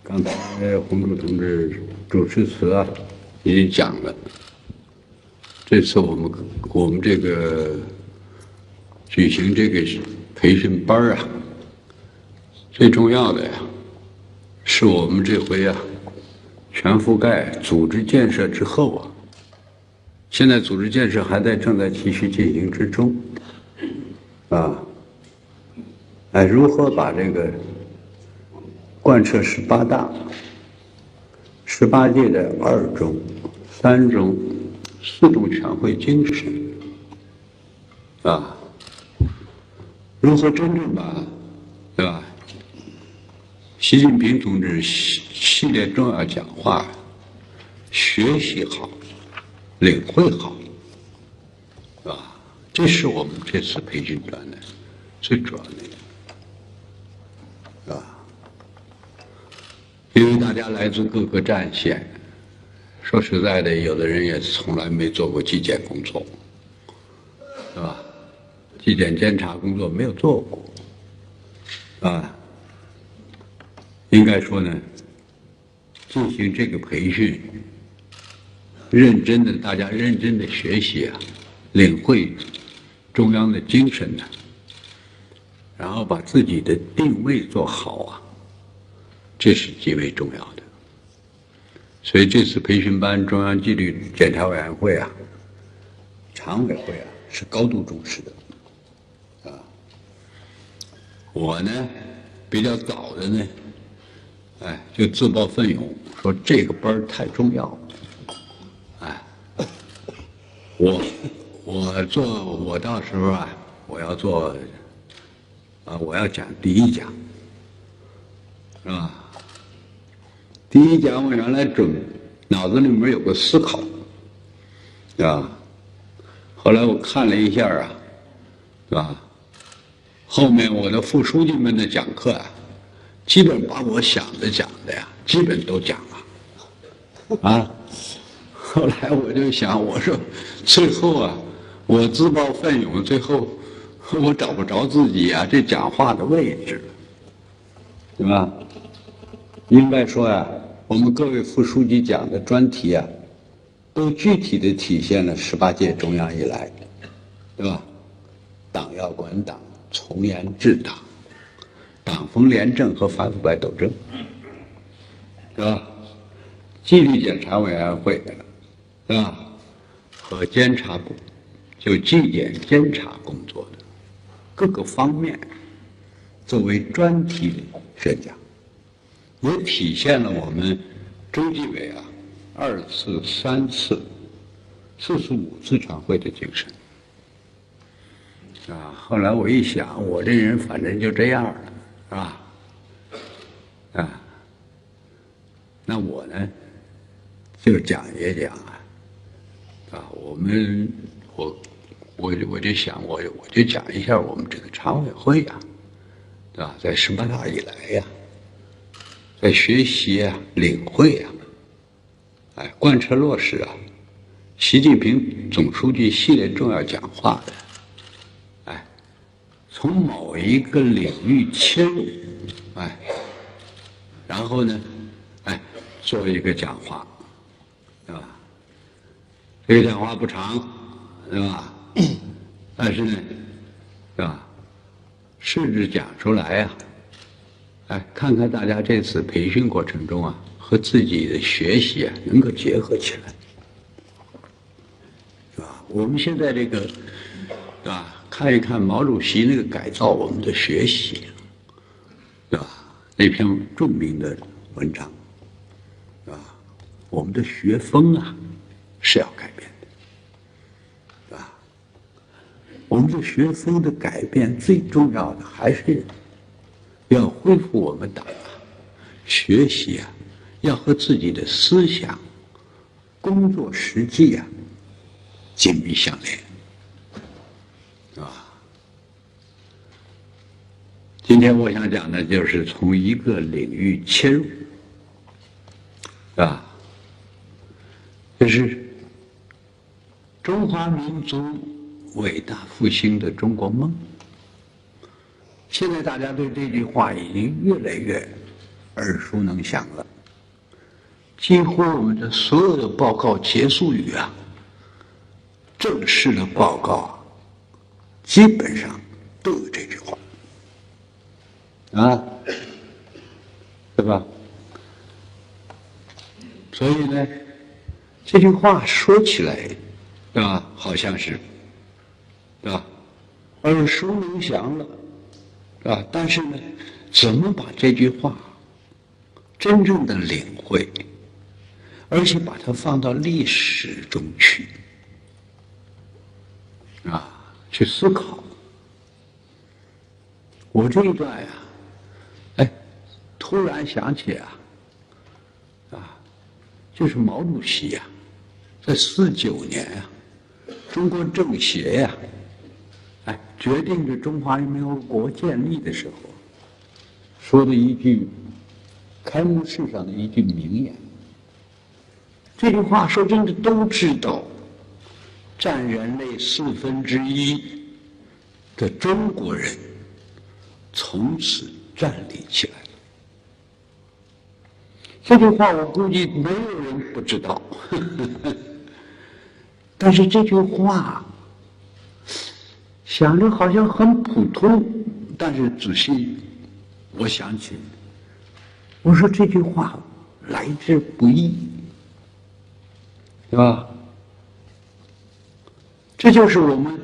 刚才洪主同志主持词啊，已经讲了。这次我们这个举行这个培训班啊，最重要的呀，是我们这回啊全覆盖组织建设之后啊，现在组织建设正在继续进行之中啊，如何把这个贯彻18大、18届的2中、3中、4中全会精神啊，如何真正把，对吧？习近平同志系列重要讲话学习好、领会好，是吧？这是我们这次培训班的最主要内容，是吧？因为大家来自各个战线，说实在的，有的人也从来没做过纪检工作，是吧？纪检监察工作没有做过，啊，应该说呢，进行这个培训，大家认真的学习啊，领会中央的精神呢，然后把自己的定位做好啊，这是极为重要的。所以这次培训班，中央纪律检查委员会啊、常委会啊是高度重视的，啊，我呢比较早的呢，就自报奋勇说这个班太重要了，我到时候啊，我要讲第一讲，是吧？第一讲我原来脑子里面有个思考，啊，后来我看了一下啊，是吧？后面我的副书记们的讲课啊，基本把我想的讲的呀，基本都讲了，啊。后来我就想，我说最后啊，我自报奋勇，最后我找不着自己啊这讲话的位置，对吧？应该说呀，我们各位副书记讲的专题啊，都具体的体现了18届中央以来，对吧？党要管党，从严治党，党风廉政和反腐败斗争，是吧？纪律检查委员会，是吧？和监察部就纪检监察工作的各个方面，作为专题的宣讲。也体现了我们中纪委啊2次、3次、4次、5次全会的精神啊。后来我一想，我这人反正就这样了，是吧？啊，那我呢就讲一讲啊，我就想我就讲一下我们这个常委会啊，对吧？在18大以来呀，在学习啊、领会啊，贯彻落实啊，习近平总书记系列重要讲话的，从某一个领域切入，然后呢，做一个讲话，对吧？这个讲话不长，对吧？但是呢，对吧？试着讲出来呀。看看大家这次培训过程中啊，和自己的学习啊能够结合起来，是吧？我们现在这个，对吧？看一看毛主席那个改造我们的学习，对吧？那篇著名的文章，是吧？我们的学风啊是要改变的，是吧？我们的学风的改变最重要的还是要恢复我们党学习啊，要和自己的思想、工作实际啊紧密相连，是吧？今天我想讲的就是从一个领域切入，是吧？就是中华民族伟大复兴的中国梦。现在大家对这句话已经越来越耳熟能详了。几乎我们的所有的报告结束语啊，正式的报告啊，基本上都有这句话啊，对吧？所以呢，这句话说起来，对吧？好像是，对吧？耳熟能详了，对吧？但是呢，怎么把这句话真正的领会，而且把它放到历史中去，啊，去思考。我这一段呀，哎，突然想起就是毛主席呀，在49年呀，中国政协呀，决定着中华人民共和国建立的时候，说的一句开幕式上的一句名言。这句话说真的都知道，占人类1/4的中国人从此站立起来了。这句话我估计没有人不知道，但是这句话想着好像很普通，但是仔细我想起，我说这句话来之不易，是吧？这就是我们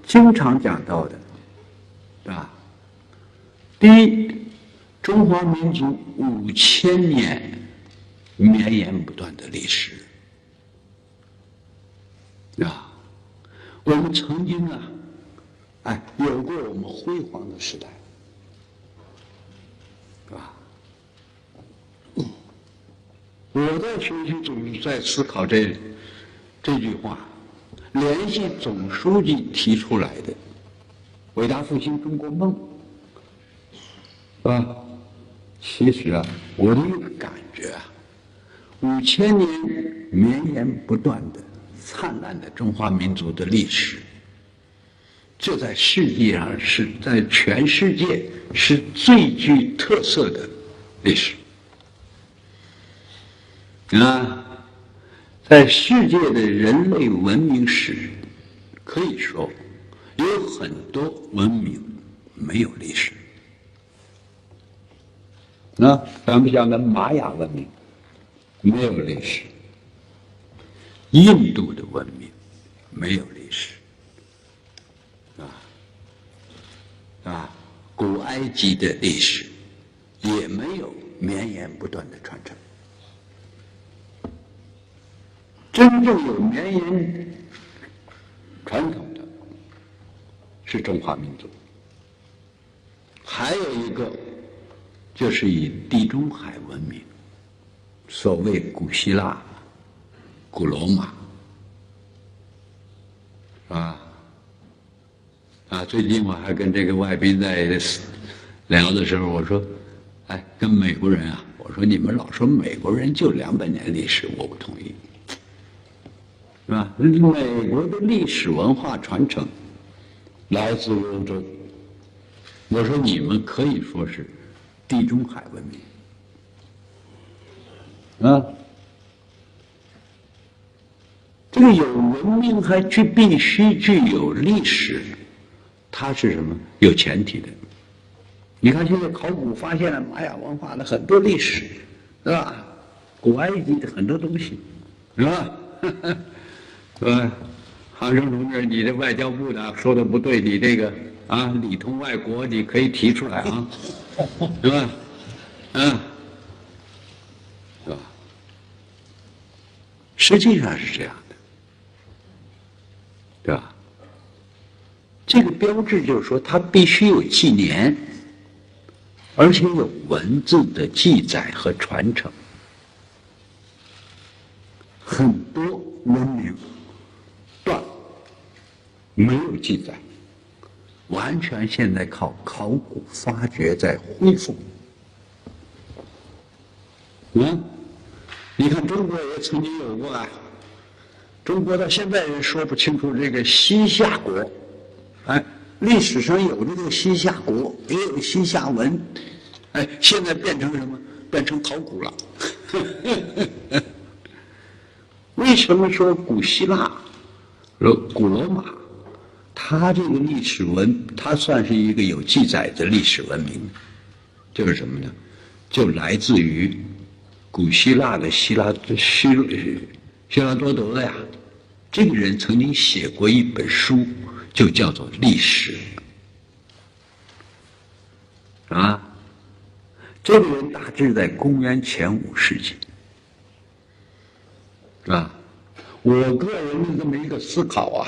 经常讲到的，是吧？第一，中华民族5000年绵延不断的历史啊，我们曾经有过我们辉煌的时代，是吧？我在学习总是在思考这句话，联系总书记提出来的伟大复兴中国梦，是吧？其实我的一个感觉5000年绵延不断的灿烂的中华民族的历史，这在世界上是在全世界是最具特色的历史在世界的人类文明史，可以说有很多文明没有历史咱们讲的玛雅文明没有历史，印度的文明没有历史古埃及的历史也没有绵延不断的传承。真正有绵延传统的是中华民族，还有一个就是以地中海文明，所谓古希腊、古罗马最近我还跟这个外宾在聊的时候，我说跟美国人我说你们老说美国人就200年历史，我不同意，是吧？美国的历史文化传承来自欧洲，我说你们可以说是地中海文明这个有文明还必须具有历史，它是什么？有前提的。你看现在考古发现了玛雅文化的很多历史，是吧？古埃及的很多东西，是吧？是吧？杭生同志，你的外交部的说的不对，你这个里通外国，你可以提出来是吧？是吧？实际上是这样的，对吧？这个标志就是说，它必须有纪年，而且有文字的记载和传承。很多文明断没有记载，完全现在靠考古发掘在恢复。你看中国也曾经有过中国到现在也说不清楚这个西夏国，历史上有这个西夏国，也有西夏文，现在变成什么？变成考古了。为什么说古希腊、古罗马，它这个历史它算是一个有记载的历史文明？就是什么呢？就来自于古希腊的希拉多德呀，这个人曾经写过一本书，就叫做《历史》啊。这个人大致在公元前5世纪，是吧？我个人的这么一个思考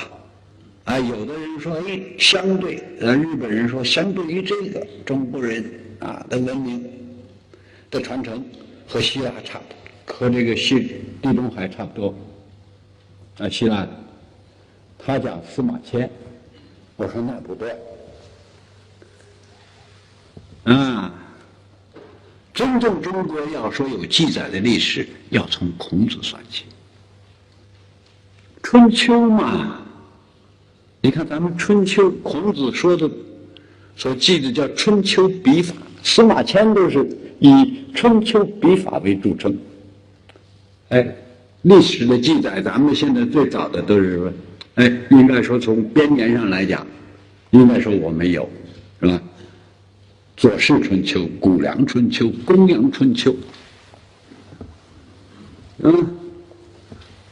啊，有的人说，相对，日本人说，相对于这个中国人的文明的传承和希腊差不多，和这个地中海差不多。希腊他讲司马迁，我说那不对，真正中国要说有记载的历史，要从孔子算起。春秋嘛，你看咱们春秋，孔子所记的叫春秋笔法，司马迁都是以春秋笔法为著称。历史的记载，咱们现在最早的都是应该说从编年上来讲，应该说我们有，是吧？左氏春秋、谷梁春秋、公羊春秋，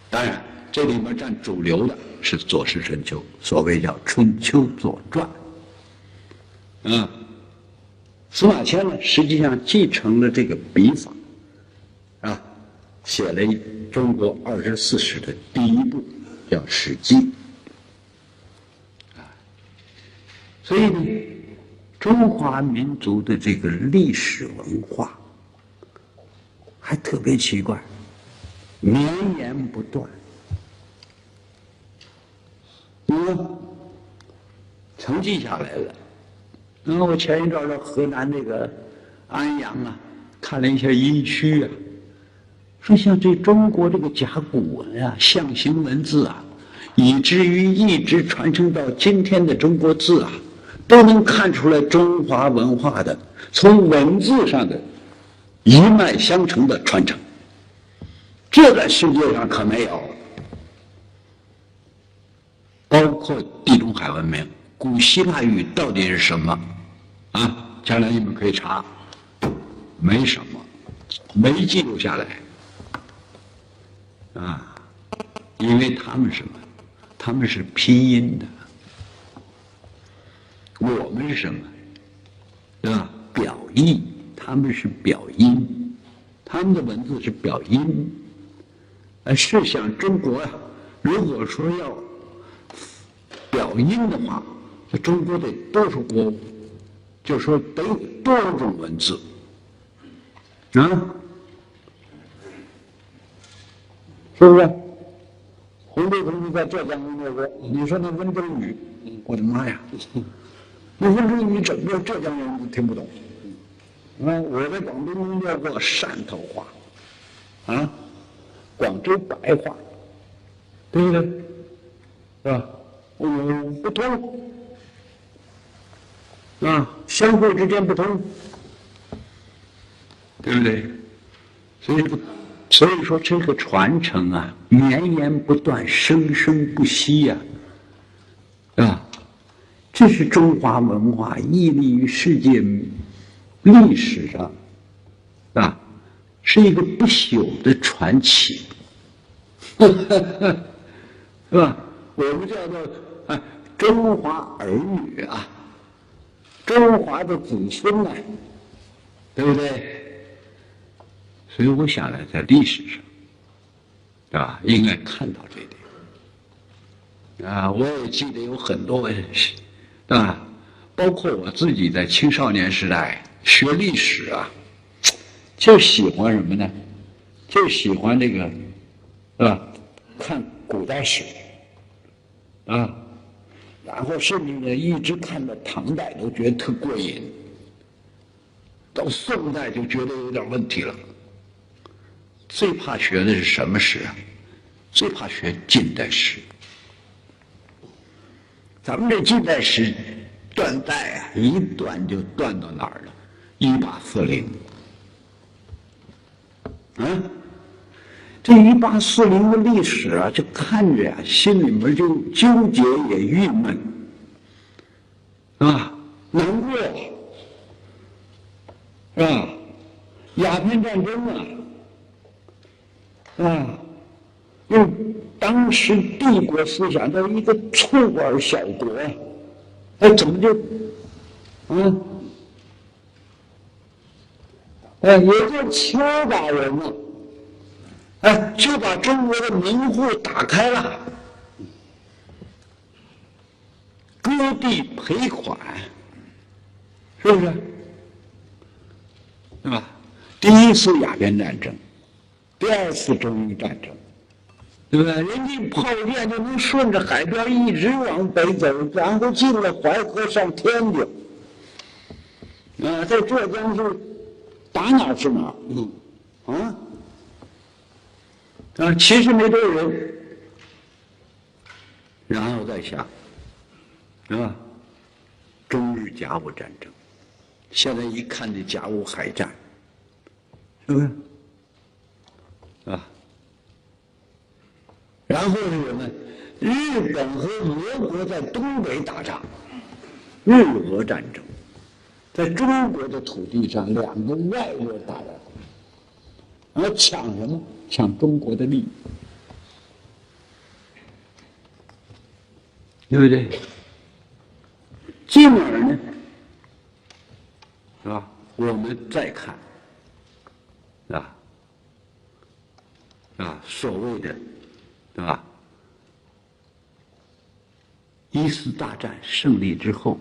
当然这里面占主流的是左氏春秋，所谓叫春秋左传。司马迁呢，实际上继承了这个笔法，写了中国24史的第一部，叫《史记》。所以呢，中华民族的这个历史文化还特别奇怪，绵延不断。承继下来了。我前一段到河南那个安阳看了一下殷墟说像这中国这个甲骨文象形文字以至于一直传承到今天的中国字都能看出来中华文化的从文字上的一脉相承的传承，这在世界上可没有。包括地中海文明，古希腊语到底是什么将来你们可以查，没什么，没记录下来因为他们什么？他们是拼音的，我们是什么？对吧？表意，他们是表音，他们的文字是表音。试想中国如果说要表音的话，这中国得多少国？就说得有多少种文字是不是？洪州同志在浙江工作过，你说那温州语，我的妈呀！那温州语整个浙江人都听不懂。我在广东工作过，汕头话，广州白话，对不对？是吧？不通相互之间不通，对不对？所以说这个传承绵延不断，生生不息这是中华文化屹立于世界历史上是一个不朽的传奇，是吧？我们叫做中华儿女中华的子孙对不对？所以我想呢，在历史上，对吧？应该看到这一点我也记得有很多包括我自己在青少年时代学历史就喜欢什么呢？就喜欢这个，是吧？看古代史然后甚至呢，一直看到唐代都觉得特过瘾，到宋代就觉得有点问题了。最怕学的是什么史最怕学近代史。咱们这近代史断代一断就断到哪儿了？1840，啊，这1840的历史啊，就看着呀，心里面就纠结也郁闷，啊，难过，是吧？鸦片战争啊，用当时帝国思想的一个醋罐小国，怎么就，也就700把人呢，就把中国的门户打开了，割地赔款，是不是？对吧？第一次鸦片战争，第二次中日战争，对不对？人家炮舰就能顺着海边一直往北走，然后进了淮河上天津，在浙江是打哪儿是哪儿，其实没多少人，然后再想，是吧？中日甲午战争，现在一看这甲午海战，是不是？然后是什么？日本和俄国在东北打仗，日俄战争，在中国的土地上，两个外国打仗，抢什么？抢中国的利益，对不对？进而呢，是吧？我们再看，所谓的，对吧？1次大战胜利之后，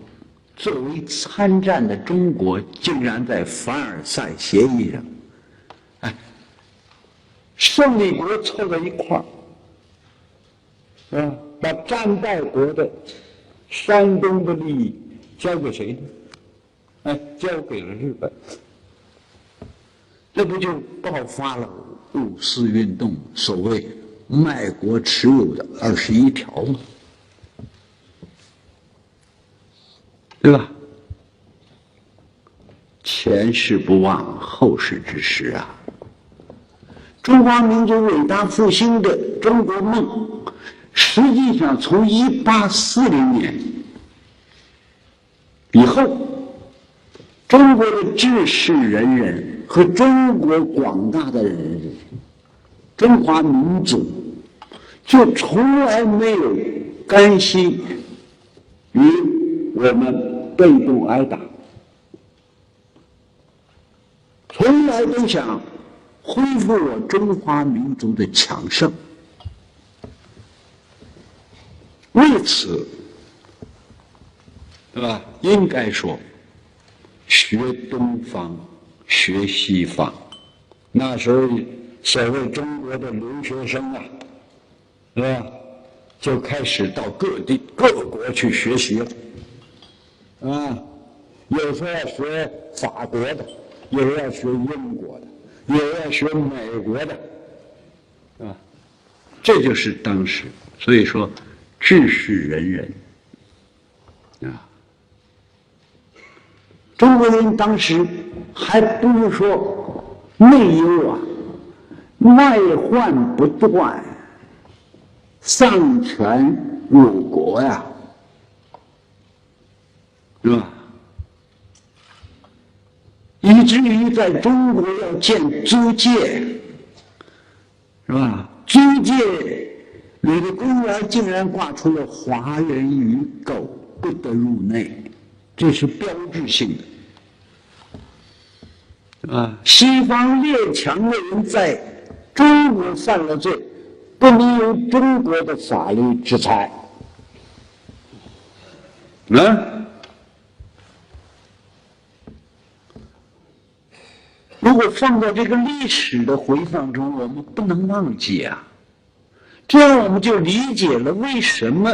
作为参战的中国，竟然在凡尔赛协议上，胜利国凑在一块儿，把战败国的山东的利益交给谁呢？交给了日本。这不就爆发了5·4运动，所谓卖国耻辱的21条吗？对吧？前事不忘，后事之师啊！中华民族伟大复兴的中国梦，实际上从1840年以后，中国的志士仁人和中国广大的中华民族，就从来没有甘心于我们被动挨打，从来都想恢复我中华民族的强盛。为此，对吧？应该说，学东方，学西方。那时候，所谓中国的留学生是吧？就开始到各国去学习了。有时候要学法国的，有时候要学英国的，有时候要学美国的，这就是当时，所以说志士仁人中国人当时还不是说内忧外患不断，丧权辱国呀，是吧？以至于在中国要建租界，是吧？租界里的公园竟然挂出了华人与狗不得入内，这是标志性的。西方列强的人在中国犯了罪，不能由中国的法律制裁。如果放到这个历史的回放中，我们不能忘记这样我们就理解了为什么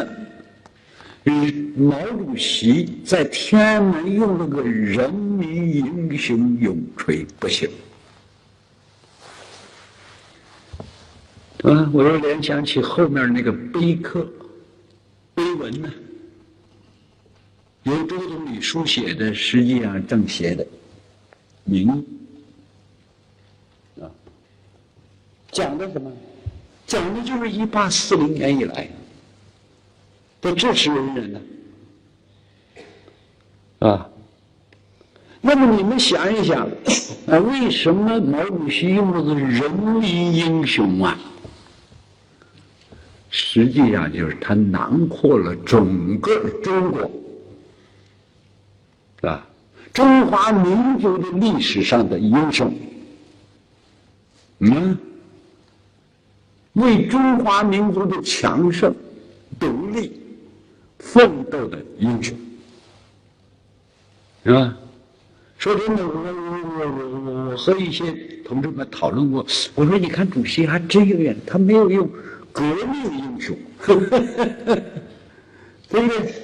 毛主席在天安门用了个人民英雄永垂不朽。我又联想起后面那个碑文呢，由周总理书写的，实际上正写的名义讲的什么？讲的就是1840年以来的治世文人呢，啊。那么你们想一想，为什么毛主席用的是人民英雄啊？实际上就是他囊括了整个中国，啊，中华民族的历史上的英雄，为中华民族的强盛、独立奋斗的英雄，是吧？说真的，我和一些同志们讨论过，我说你看主席还真有点，他没有用革命英雄，对不对？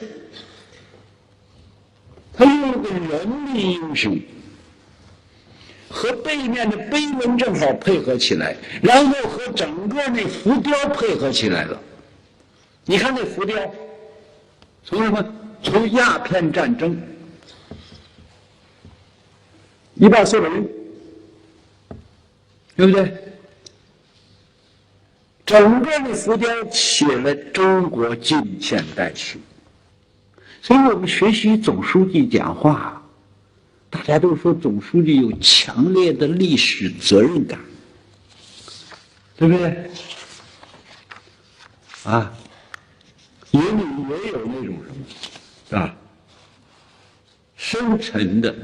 他用了个人民英雄，和背面的碑文正好配合起来，然后和整个那浮雕配合起来了。你看那浮雕，从什么？从鸦片战争。1840，对不对？整个的浮雕写了中国近现代史，所以我们学习总书记讲话，大家都说总书记有强烈的历史责任感，对不对？啊，也有那种什么，啊，深沉的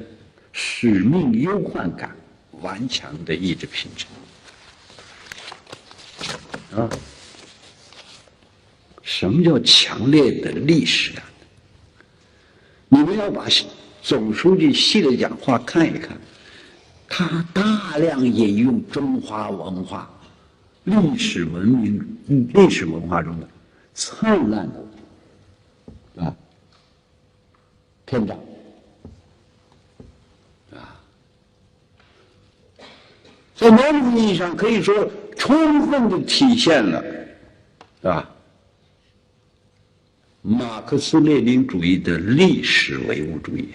使命忧患感，顽强的意志品质，啊，什么叫强烈的历史啊？你们要把总书记系的讲话看一看，他大量引用中华文化、历史文化中的灿烂的篇章。在某种意义上可以说充分的体现了马克思列宁主义的历史唯物主义。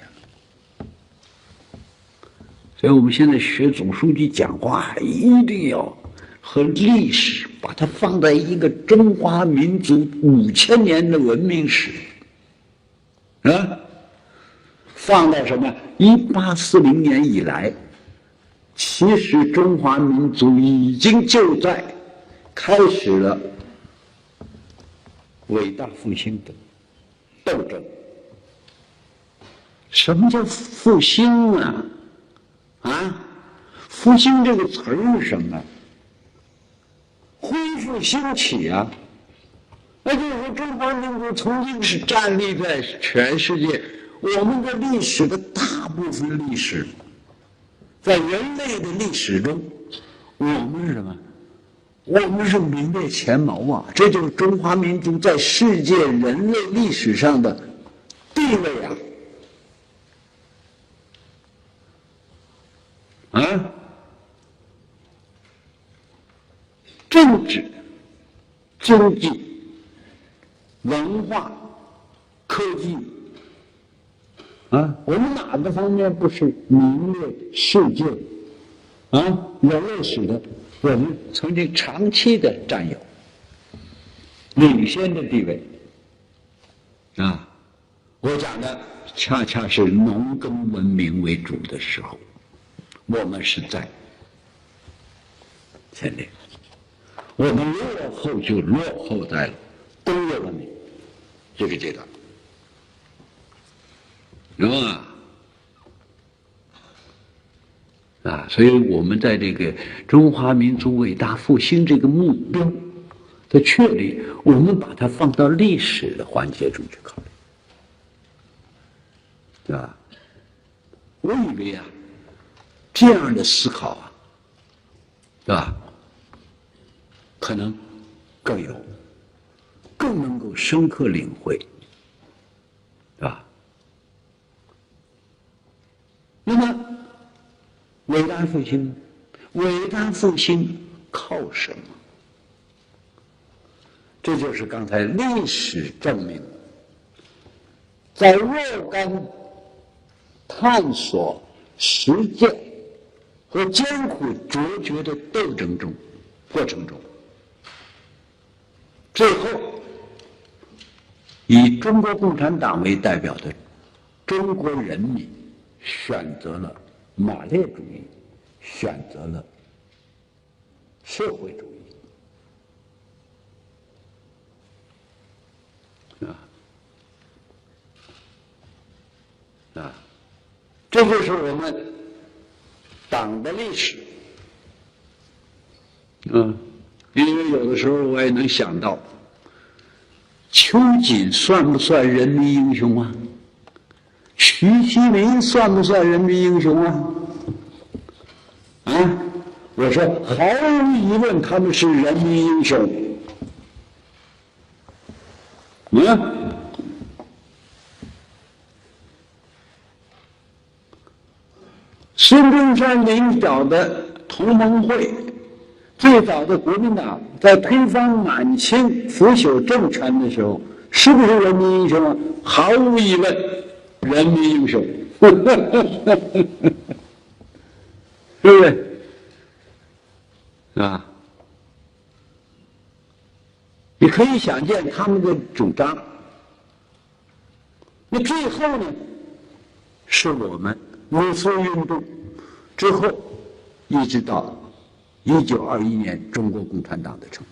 所以我们现在学总书记讲话一定要和历史把它放在一个中华民族5000年的文明史放到什么1840年以来，其实中华民族已经就在开始了伟大复兴的斗争。什么叫复兴啊？复兴这个词儿是什么？恢复兴起啊！那就是说中华民族曾经是站立在全世界，我们的历史的大部分历史，在人类的历史中，我们是什么？我们是名列前茅啊！这就是中华民族在世界人类历史上的地位啊！政治、经济、文化、科技我们哪个方面不是名列世界人类史的我们曾经长期的占有领先的地位我讲的恰恰是农耕文明为主的时候，我们是在前列，我们落后就落后在了工业文明这个阶段，是吧？所以我们在这个中华民族伟大复兴这个目标的确立，我们把它放到历史的环节中去考虑，对吧？我以为这样的思考对吧？可能更能够深刻领会，对吧？那么伟大复兴靠什么？这就是刚才历史证明，在若干探索、实践和艰苦卓绝的斗争中，过程中，最后以中国共产党为代表的中国人民选择了马列主义，选择了社会主义。这就是我们党的历史。因为有的时候我也能想到，秋瑾算不算人民英雄啊？徐锡麟算不算人民英雄啊？我说毫无疑问，他们是人民英雄。孙中山领导的同盟会，最早的国民党在推翻满清腐朽政权的时候，是不是人民英雄啊？毫无疑问，人民英雄，是不是？你可以想见他们的主张。那最后呢，是我们五四运动之后，一直到1921年中国共产党的成立。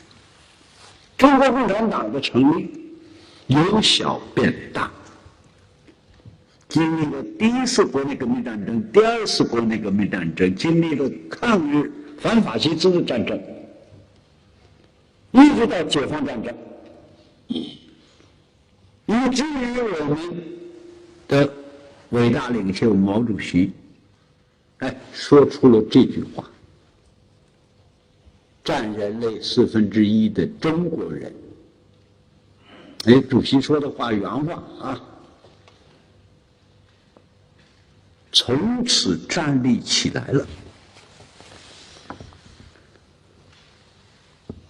中国共产党的成立由小变大，经历了第一次国内革命战争、第二次国内革命战争，经历了抗日反法西斯的战争，一直到解放战争，以至于我们的伟大领袖毛主席说出了这句话：占人类1/4的中国人。主席说的话原话啊，从此站立起来了。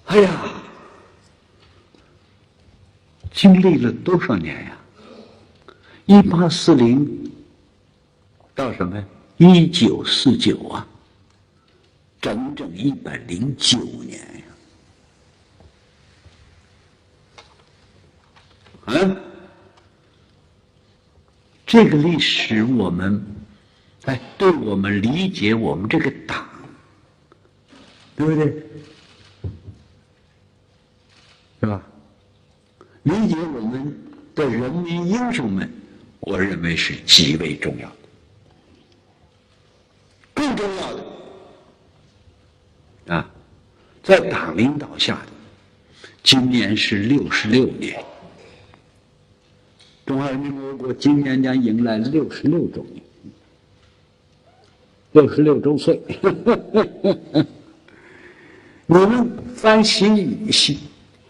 哎呀，经历了多少年呀？1840到什么呀？1949啊，整整109年呀！这个历史我们，对我们理解我们这个党，对不对？是吧？理解我们的人民英雄们，我认为是极为重要的。更重要的在党领导下的，今年是66年，中华人民共和国今年将迎来66周年，66周岁。你们翻习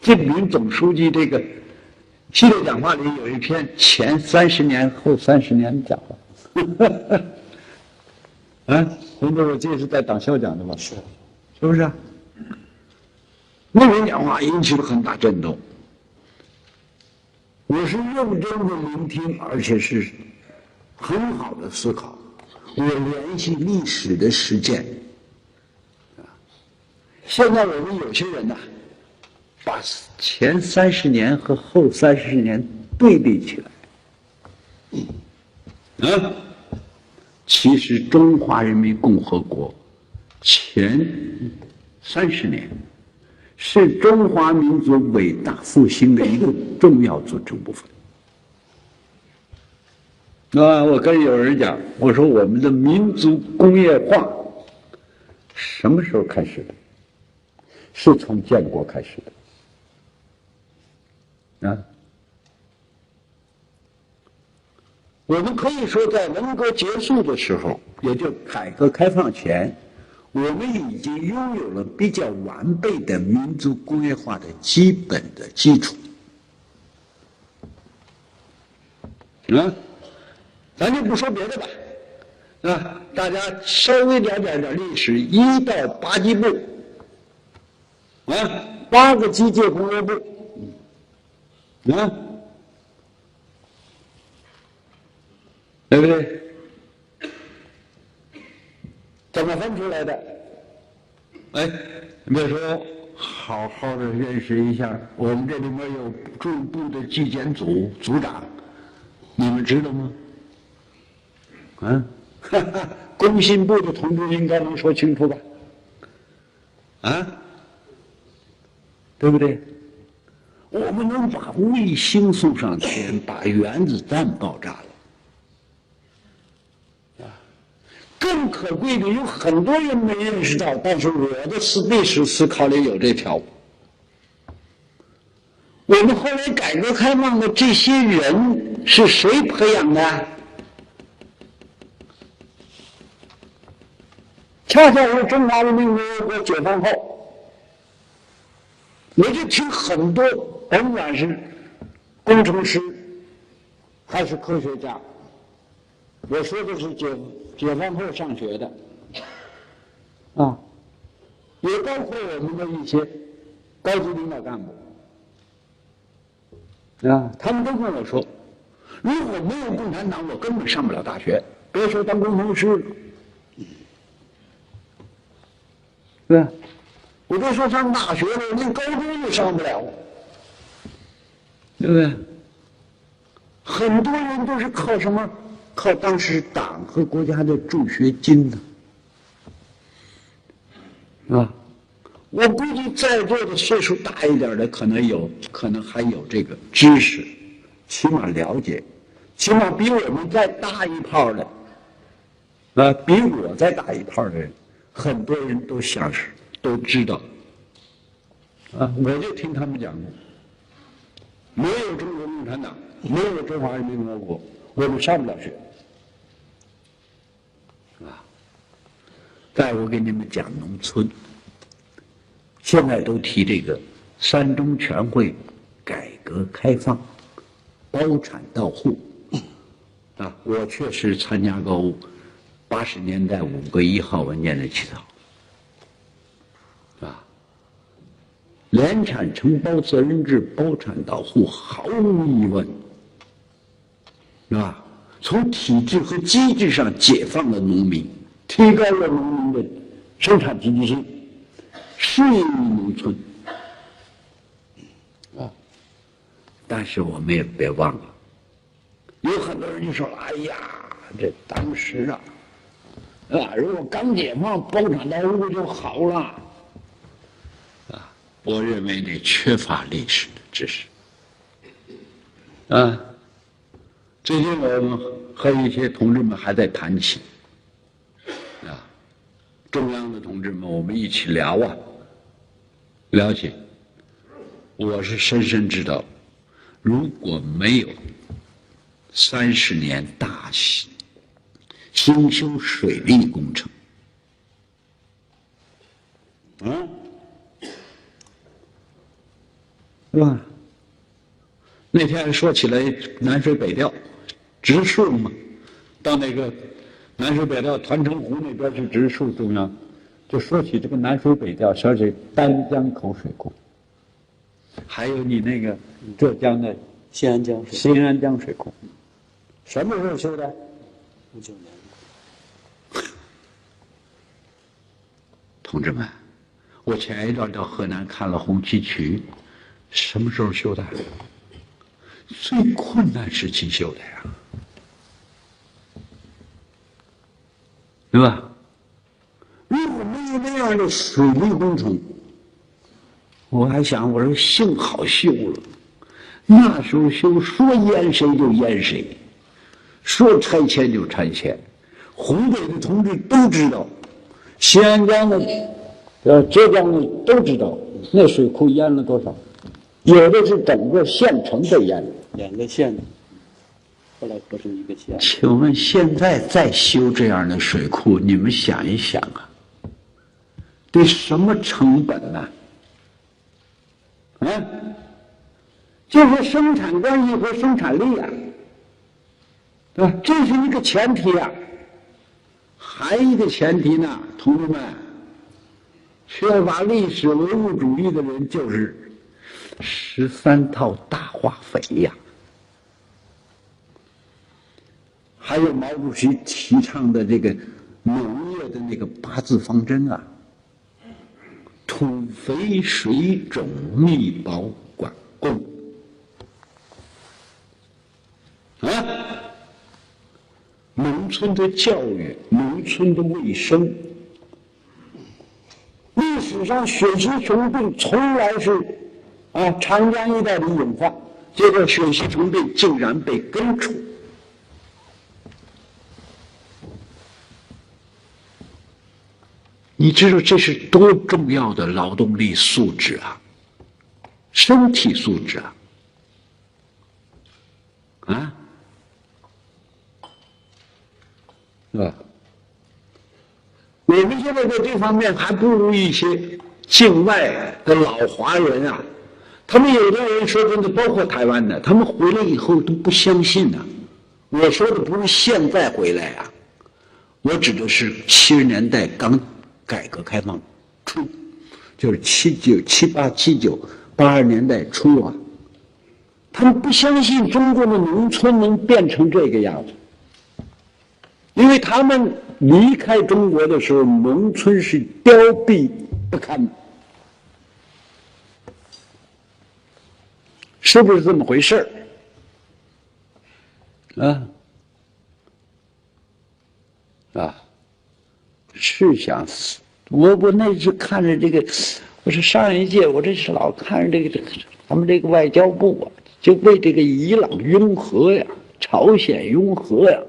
近平总书记这个系列讲话里有一篇前30年后30年的讲话。洪总，我记得是在党校讲的吧？是不是啊？那篇讲话引起了很大震动。我是认真的聆听，而且是很好的思考。我联系历史的实践。现在我们有些人把前30年和后30年对比起来，其实中华人民共和国前30年是中华民族伟大复兴的一个重要组成部分。我跟有人讲，我说我们的民族工业化什么时候开始的？是从建国开始的。我们可以说，在文革结束的时候，也就改革开放前，我们已经拥有了比较完备的民族工业化的基本的基础。咱就不说别的吧，大家稍微了解点历史，1到8级部，8个机械工业部，对不对？怎么分出来的？别说好好的认识一下，我们这里面有驻部的纪检组组长，你们知道吗？啊，工信部的同志应该能说清楚吧？啊，对不对？我们能把卫星送上天，把原子弹爆炸了。更可贵的，有很多人没认识到，但是我的历史思考里有这条。我们后来改革开放的这些人是谁培养的？恰恰是中华人民共和国解放后，我就听很多，甭管是工程师还是科学家，我说的是解放后上学的，啊，也包括我们的一些高级领导干部，啊，他们都跟我说，如果没有共产党，我根本上不了大学，别说当工程师了。对吧？我都说上大学了，连高中都上不了，对不对？很多人都是靠什么？靠当时党和国家的助学金呢，是吧？我估计在座的岁数大一点的，可能还有这个知识，起码了解，起码比我们再大一泡的，比我再大一泡的人。很多人都想是都知道，我就听他们讲过，没有中国共产党，没有中华人民共和国，我们上不了学，再我给你们讲农村，现在都提这个三中全会改革开放，包产到户，我确实参加过80年代5个1号文件的起草，联产承包责任制包产到户，毫无疑问，是吧？从体制和机制上解放了农民，提高了农民的生产积极性，适应于农村，但是我们也别忘了，有很多人就说：“哎呀，这当时如果刚解放，包产到户就好了。”我认为你缺乏历史的知识。最近我们和一些同志们还在谈起，中央的同志们，我们一起聊了解。我是深深知道，如果没有30年大兴修水利工程，是吧？那天说起来南水北调植树嘛，到那个南水北调团城湖那边去植树，中央就说起这个南水北调，说起丹江口水库，还有你那个浙江的新安江水库，什么时候修的？59年。同志们，我前一段到河南看了红旗渠，什么时候修的？最困难时期修的呀，对吧？如果没有那样的水利工程，我还想，我说幸好修了。那时候修，说淹谁就淹谁，说拆迁就拆迁。湖北的同志都知道，新安江的、浙江的都知道，那水库淹了多少。有的是整个县城被淹了，2个县，后来合成1个县。请问现在再修这样的水库，你们想一想得什么成本呢？就是生产关系和生产力对吧？这是一个前提还一个前提呢，同志们，缺乏历史唯物主义的人就是13套大化肥还有毛主席提倡的这个农业的那个8字方针土肥水种密保管供啊，农村的教育，农村的卫生。历史上血吸虫病从来是长江一带的隐患，结果血吸虫病竟然被根除。你知道这是多重要的劳动力素质啊，身体素质是吧？我们现在在这方面还不如一些境外的老华人啊，他们有的人说真的，包括台湾的，他们回来以后都不相信啊。我说的不是现在回来啊，我指的是70年代刚改革开放初，就是82年代初啊，他们不相信中国的农村能变成这个样子，因为他们离开中国的时候，农村是凋敝不堪，是不是这么回事是想死。我那次看着这个，我是上一届，我这是老看着这个他们这个外交部就为这个伊朗拥核呀，朝鲜拥核呀，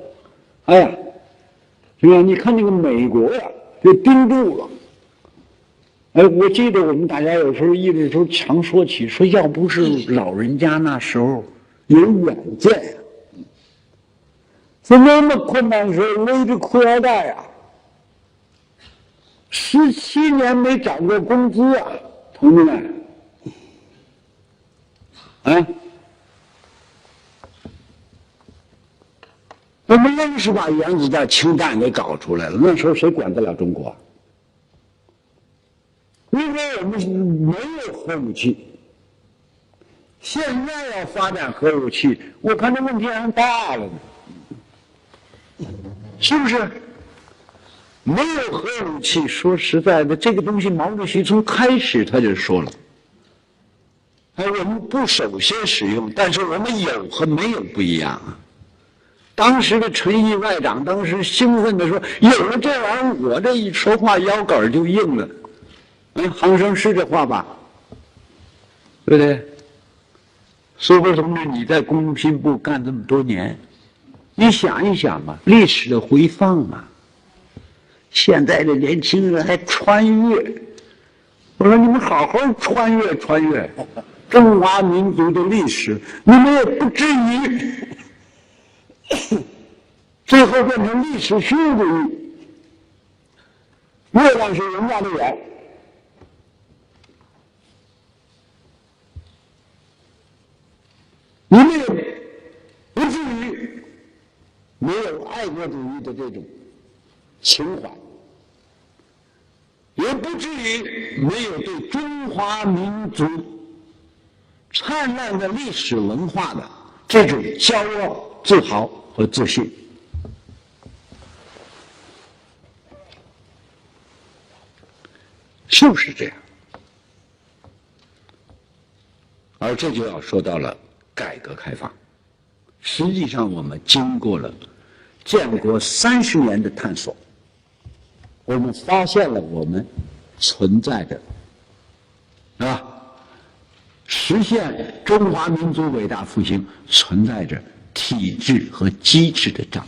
是吧？你看那个美国呀，就盯住了。我记得我们大家有时候议论的时候常说起，说要不是老人家那时候有远见呀，在那么困难的时候勒着裤腰带17年没涨过工资同志们，我们硬是把原子弹、氢弹给搞出来了。那时候谁管得了中国？因为我们没有核武器。现在要发展核武器，我看这问题还大了呢，是不是？没有核武器，说实在的，这个东西毛主席从开始他就说了，我们不首先使用，但是我们有和没有不一样啊。当时的陈毅外长当时兴奋地说：“有了这玩意儿，我这一说话腰杆就硬了。”杭生是这话吧？对不对？苏波同志，你在工信部干这么多年，你想一想吧，历史的回放现在的年轻人还穿越，我说你们好好穿越中华民族的历史，你们也不至于最后变成历史虚无主义。月亮是人家的眼，你们也不至于没有爱国主义的这种情怀，也不至于没有对中华民族灿烂的历史文化的这种骄傲、自豪和自信。是不是这样？而这就要说到了改革开放。实际上，我们经过了建国30年的探索，我们发现了我们存在着，实现中华民族伟大复兴存在着体制和机制的障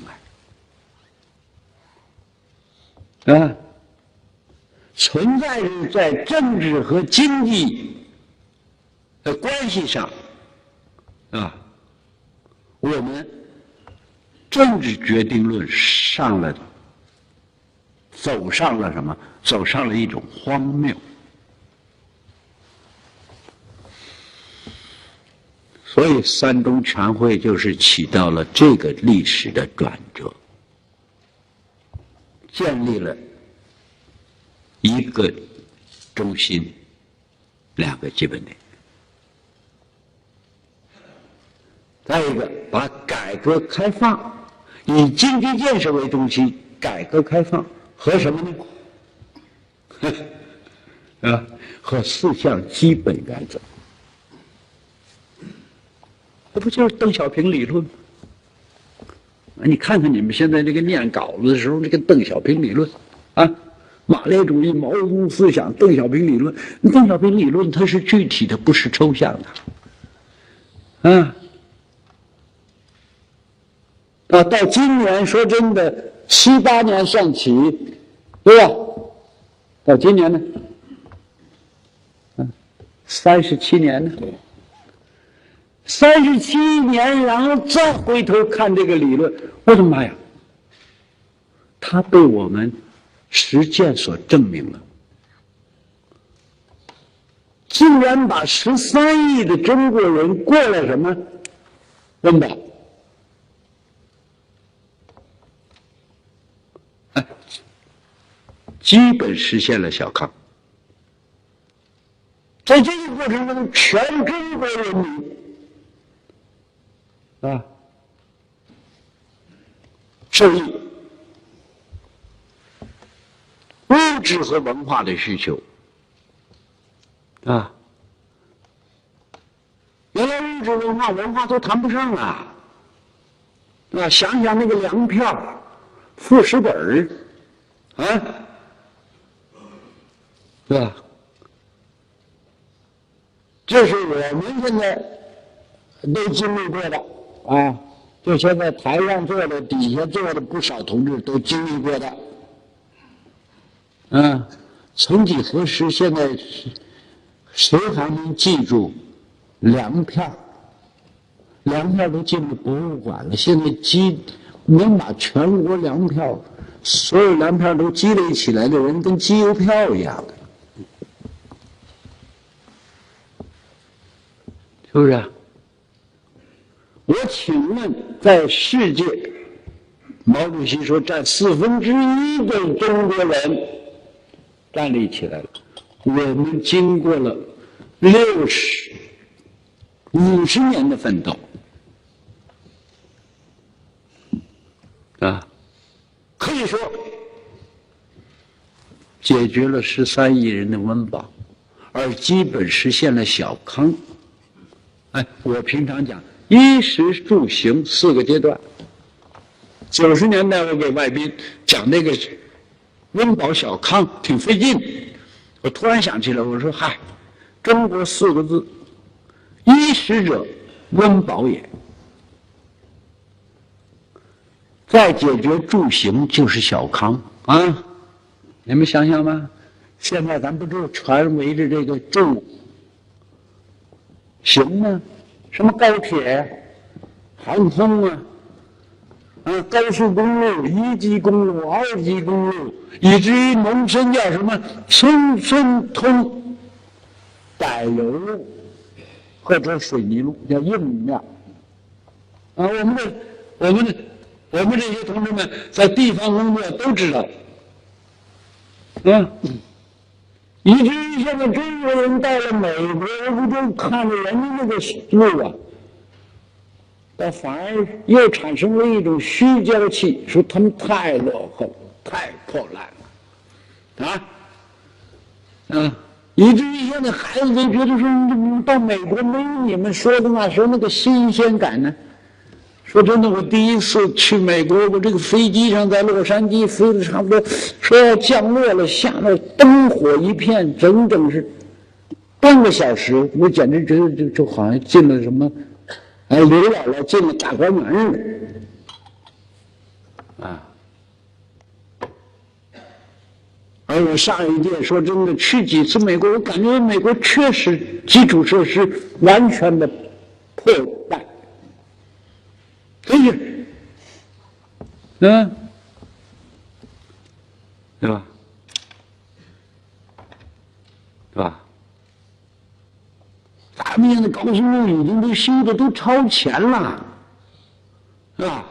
碍，存在着在政治和经济的关系上，我们政治决定论走上了什么？走上了一种荒谬。所以三中全会就是起到了这个历史的转折，建立了一个中心，2个基本点。再一个，把改革开放以经济建设为中心，改革开放和什么呢？啊，和4项基本原则，这不就是邓小平理论吗？你看看你们现在这个念稿子的时候，这个邓小平理论，啊，马列主义、毛泽东思想、邓小平理论，邓小平理论它是具体的，不是抽象的，到今年说真的，7、8年算起，对吧？到今年呢，37年呢，37年，然后再回头看这个理论，我的妈呀，它被我们实践所证明了，竟然把13亿的中国人过了什么温饱。基本实现了小康，在这个过程中，全中国人民受益，物质和文化的需求原来物质文化都谈不上了想想那个粮票、副食本对吧？这是我们现在都经历过的就现在台上坐的、底下坐的不少同志都经历过的。曾几何时，现在谁还能记住粮票？粮票都进了博物馆了，现在能把全国粮票、所有粮票都积累起来的人，跟集邮票一样的。是不是？我请问，在世界，毛主席说占1/4的中国人站立起来了，我们经过了50年的奋斗可以说解决了13亿人的温饱，而基本实现了小康。我平常讲衣食住行4个阶段。90年代我给外宾讲那个温饱小康挺费劲，我突然想起来，我说中国4个字，衣食者温饱也。再解决住行就是小康你们想想吧，现在咱不就全围着这个住行吗？什么高铁、航空高速公路、1级公路、2级公路，以至于农村叫什么村村通柏油路或者水泥路，叫硬面我们这些同志们在地方工作都知道以至于现在中国人到了美国，不就看着人家那个路但反而又产生了一种虚娇气，说他们太落后了，太破烂了以至于现在孩子都觉得说，到美国没有你们说的那时候那个新鲜感呢。说真的，我第一次去美国，我这个飞机上在洛杉矶飞的差不多，说要降落了，下面灯火一片，整整是半个小时，我简直觉得就好像进了什么，刘姥姥进了大观园似的而我上一届说真的去几次美国，我感觉美国确实基础设施完全的破败。对吧？咱们现在高速路已经都修的都超前了，是吧？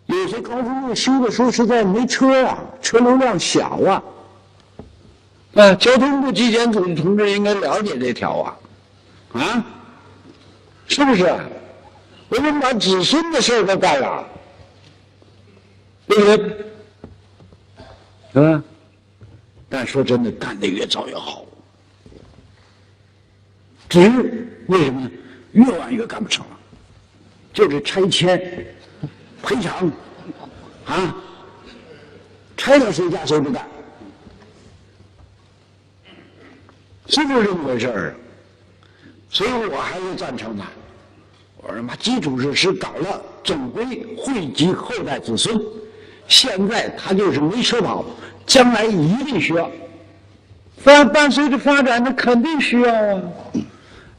有些高速路修的说实在没车车流量小交通部纪检组的同志应该了解这条是不是？我们把子孙的事都干了，对不对？是吧？但说真的，干得越早越好。只是为什么呢？越晚越干不成了，就是拆迁、赔偿啊，拆到谁家谁不干，是不是这么回事儿啊？所以我还是赞成的。我说妈，基础设施搞了，总归惠及后代子孙。现在他就是没车跑，将来一定需要。伴随着发展，那肯定需要啊。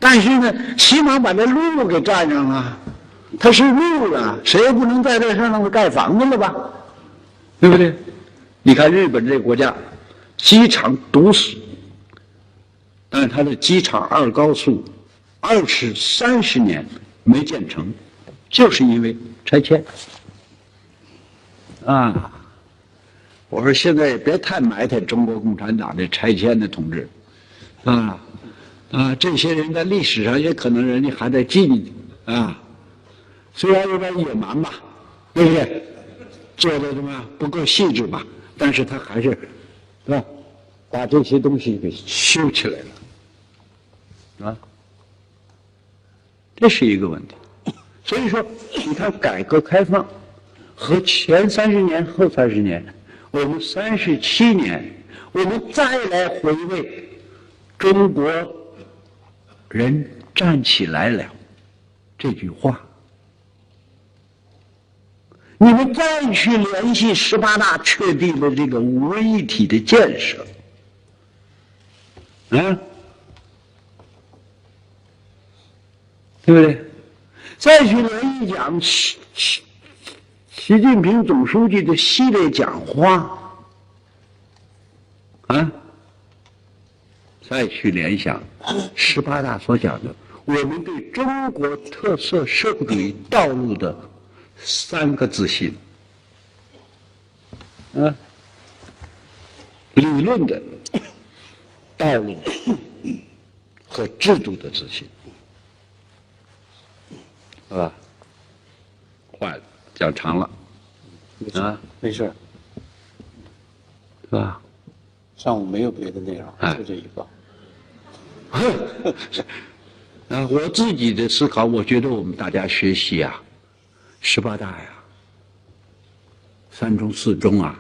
但是呢，起码把这路给占上了，它是路了，谁也不能在这上头盖房子了吧？对不对？你看日本这个国家，机场堵死，但是它的机场二高速30年没建成，就是因为拆迁。啊，我说现在也别太埋汰中国共产党这拆迁的同志，这些人在历史上也可能人家还在记你啊，虽然有点野蛮吧，对不对？做的什么不够细致吧，但是他还是，是吧？把这些东西给修起来了，啊，这是一个问题。所以说，你看改革开放和前30年、后30年，我们37年，我们再来回味中国人站起来了这句话，你们再去联系18大确定的这个五位一体的建设，对不对？再去联系讲习近平总书记的系列讲话，再去联想18大所讲的我们对中国特色社会主义道路的3个自信，理论的、道路和制度的自信，是吧？坏了，讲长了，没事，是吧？上午没有别的内容，就这一个。我自己的思考，我觉得我们大家学习啊，18大呀，3中4中啊，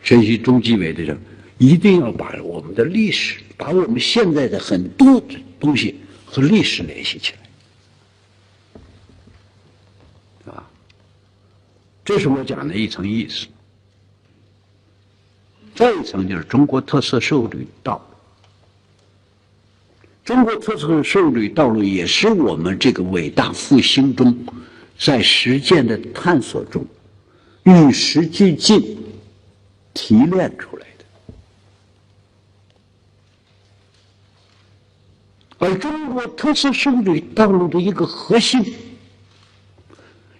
学习中纪委的人，一定要把我们的历史，把我们现在的很多的东西和历史联系起来，这是我讲的一层意思。再一层就是中国特色社会主义道路。中国特色社会主义道路也是我们这个伟大复兴中，在实践的探索中，与时俱进提炼出来的。而中国特色社会主义道路的一个核心，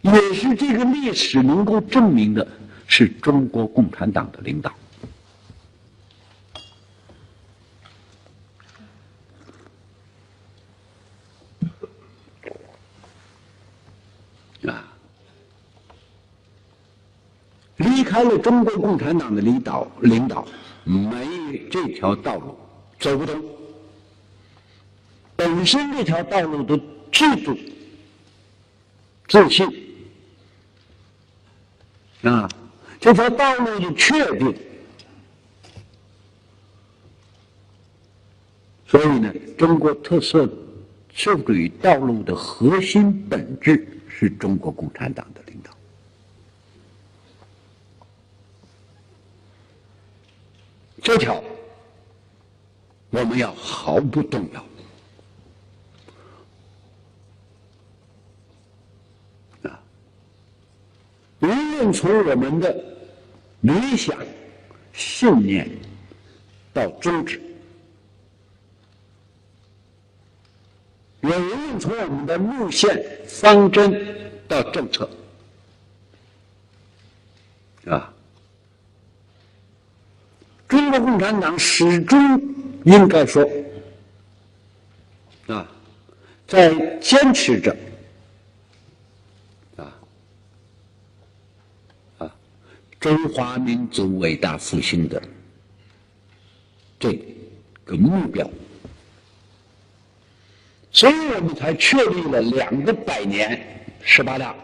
也是这个历史能够证明的，是中国共产党的领导。离开了中国共产党的领导，没这条道路走不通。本身这条道路的制度、自信，这条道路的确定，所以呢，中国特色社会主义道路的核心本质是中国共产党的领导。这条我们要毫不动摇，无论从我们的理想、信念到宗旨，也无论从我们的路线、方针到政策，中国共产党始终应该说，在坚持着中华民族伟大复兴的这个目标，所以我们才确立了2个100年18大，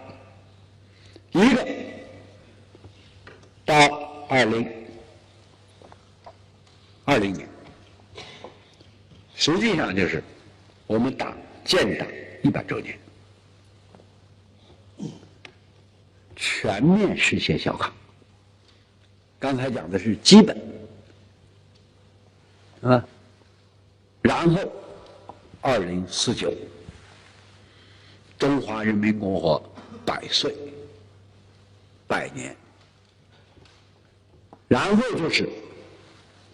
一个到2020年，实际上就是我们党建党100周年，全面实现小康。刚才讲的是基本，啊，然后2049，中华人民共和国100岁，100年，然后就是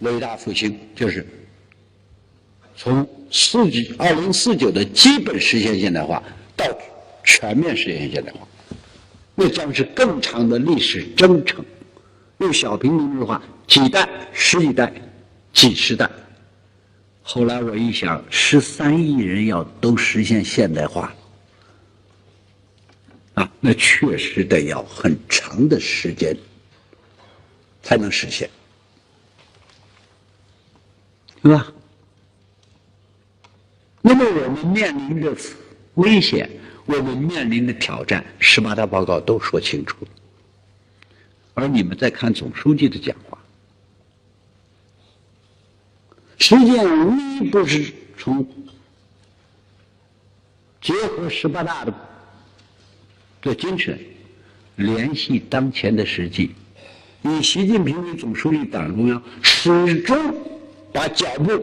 伟大复兴，就是从2049的基本实现现代化到全面实现现代化，那将是更长的历史征程。用小平同志的话，几代、10几代、几十代。后来我一想，13亿人要都实现现代化，啊，那确实得要很长的时间才能实现，对吧？那么我们面临着危险，我们面临的挑战，18大报告都说清楚了。而你们再看总书记的讲话，实际上无一不是从结合18大的精神，联系当前的实际，以习近平为总书记、党中央始终把脚步，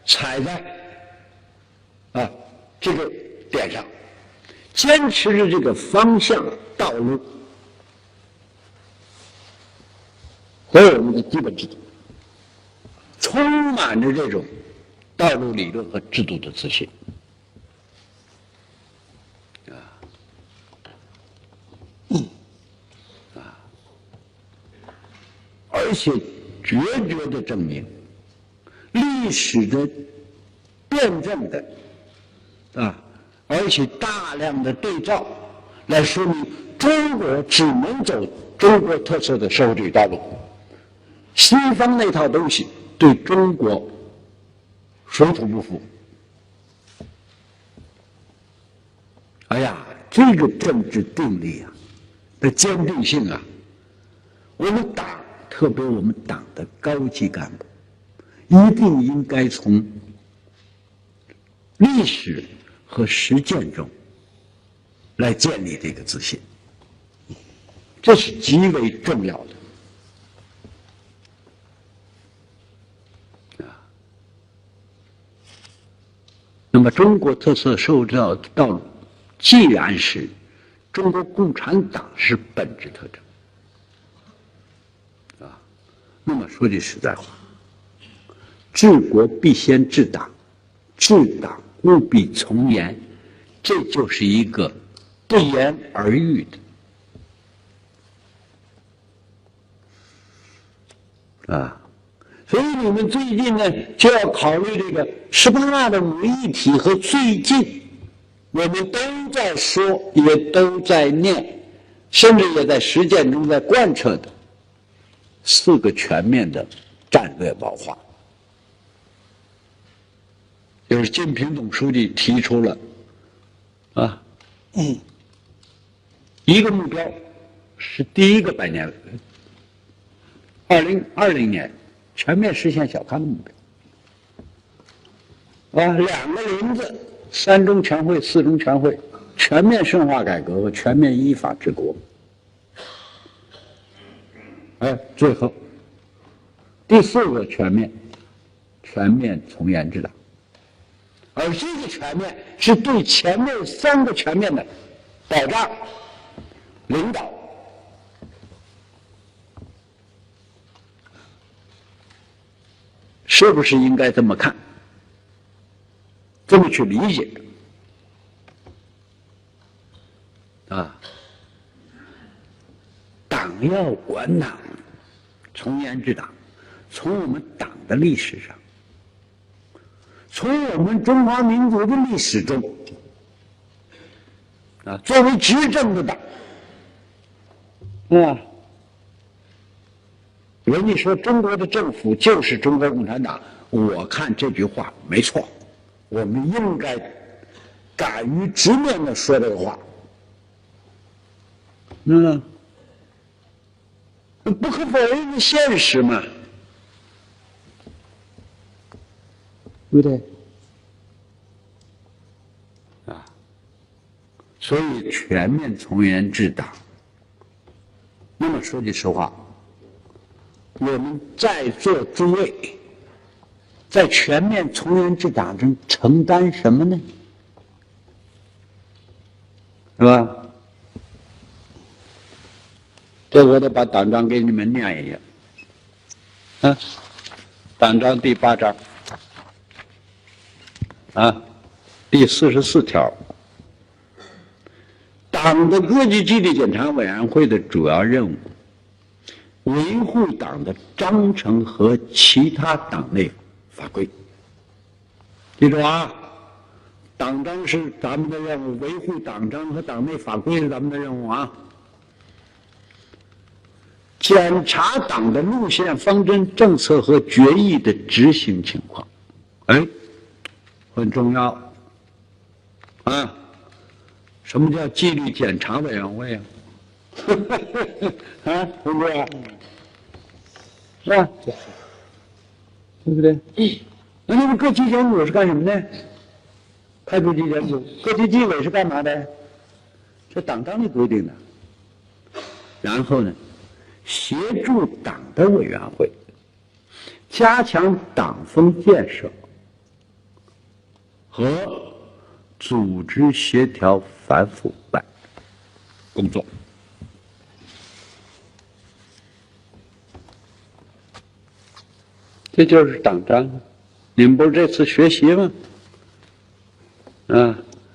踩在这个点上，坚持着这个方向道路和我们的基本制度，充满着这种道路理论和制度的自信，而且决绝地证明历史的辩证的而且大量的对照来说明中国只能走中国特色的社会主义道路，西方那套东西对中国水土不服。哎呀，这个政治定力的坚定性我们党，特别我们党的高级干部，一定应该从历史和实践中来建立这个自信，这是极为重要的。那么中国特色社会主义道路既然是中国共产党是本质特征那么说句实在话，治国必先治党，治党务必从严，这就是一个不言而喻的所以你们最近呢就要考虑这个18大的5个议题和最近我们都在说，也都在念，甚至也在实践中在贯彻的4个全面的战略保化，就是习近平总书记提出了一个目标是第一个100年2020年全面实现小康的目标2个轮子，3中全会、4中全会，全面深化改革和全面依法治国。最后第4个全面从严治党，而这个全面是对前面3个全面的保障、领导。是不是应该这么看，这么去理解党要管党，从严治党，从我们党的历史上，从我们中华民族的历史中作为执政的党人家说中国的政府就是中国共产党，我看这句话没错，我们应该敢于直面的说这个话。不可否认的现实嘛，对不对？啊，所以全面从严治党。那么说句实话，我们在座诸位在全面从严治党中承担什么呢？是吧？这我得把党章给你们念一下。党章第8章第44条，党的各级纪律检查委员会的主要任务，维护党的章程和其他党内法规。记住啊，党章是咱们的任务，维护党章和党内法规是咱们的任务啊。检查党的路线、方针、政策和决议的执行情况，很重要啊！什么叫纪律检查委员会啊？同志啊，是吧？对不对？那么各级检组是干什么的？派出纪检组，各级纪委是干嘛的？这党章里规定的。然后呢？协助党的委员会加强党风建设和组织协调反腐败工作。这就是党章，你们不是这次学习吗？